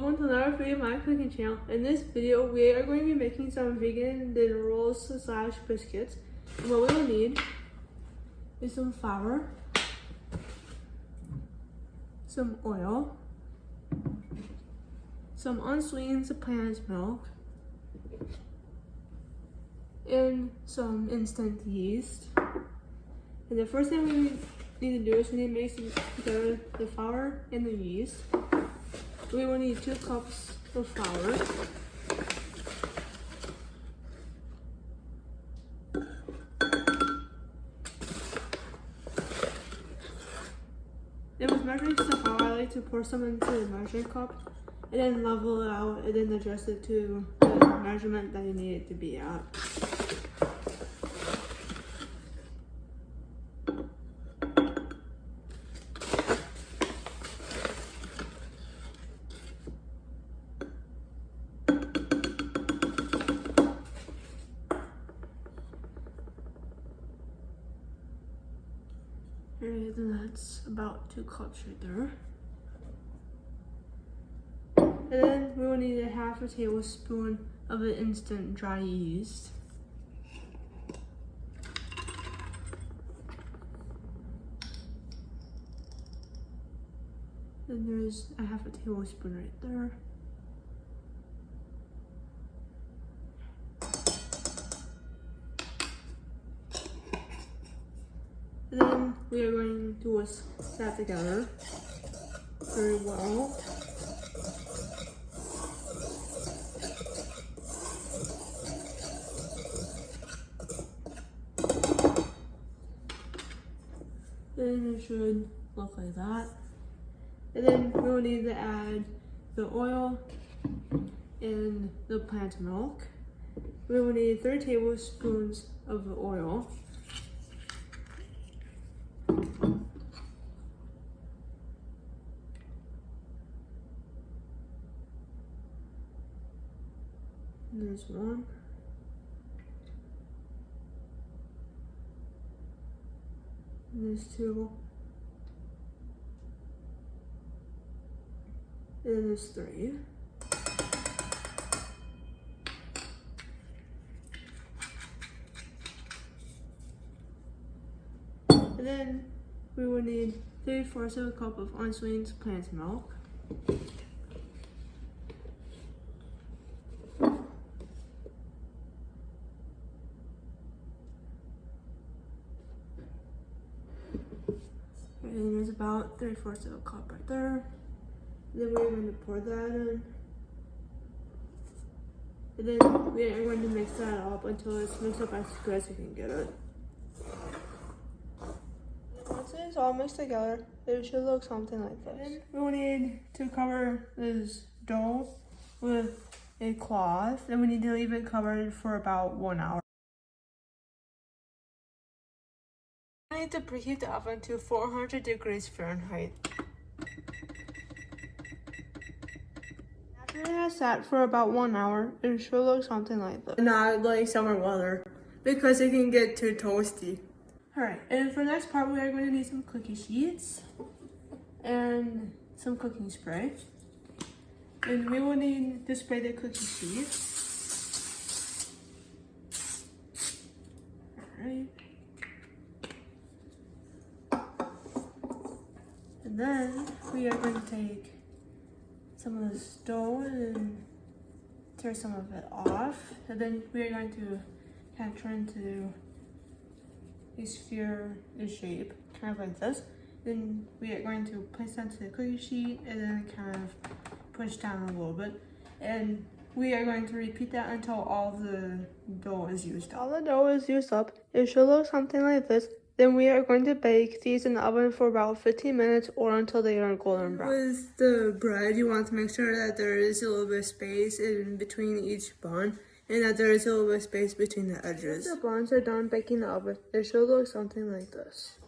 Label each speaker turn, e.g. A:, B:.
A: welcome to another video of my cooking channel. In this video, we are going to be making some vegan dinner rolls / biscuits. And what we will need is some flour, some oil, some unsweetened plant milk, and some instant yeast. And the first thing we need to do is we need to mix together the flour and the yeast. We will need 2 cups of flour, and with measuring the flour, I like to pour some into the measuring cup and then level it out and then adjust it to the measurement that you need it to be at. Alright, then that's about 2 cups right there. And then we will need a half a tablespoon of the instant dry yeast. And there's a half a tablespoon right there. And then we are going to whisk that together very well. Then it should look like that. And then we will need to add the oil and the plant milk. We will need 3 tablespoons of the oil. There's 1. And there's 2. And there's 3. And then we will need 3/4 of a cup of unsweetened plant milk. And there's about 3/4 of a cup right there. And then we're going to pour that in. And then we are going to mix that up until it's mixed up as good as you can get it. Once it's all mixed together, it should look something like this. And then we will need to cover this dough with a cloth. And we need to leave it covered for about 1 hour. I need to preheat the oven to 400 degrees Fahrenheit. After it has sat for about 1 hour, it should look something like this. Not like summer weather, because it can get too toasty. Alright, and for the next part, we are going to need some cookie sheets and some cooking spray. And we will need to spray the cookie sheets. Alright. And then we are going to take some of this dough and tear some of it off. And then we are going to kind of turn into a sphere shape, kind of like this. Then we are going to place that to the cookie sheet and then kind of push down a little bit. And we are going to repeat that until all the dough is used up. All the dough is used up. It should look something like this. Then we are going to bake these in the oven for about 15 minutes or until they are golden brown. With the bread, you want to make sure that there is a little bit of space in between each bun and that there is a little bit of space between the edges. Once the buns are done baking in the oven, it should look something like this.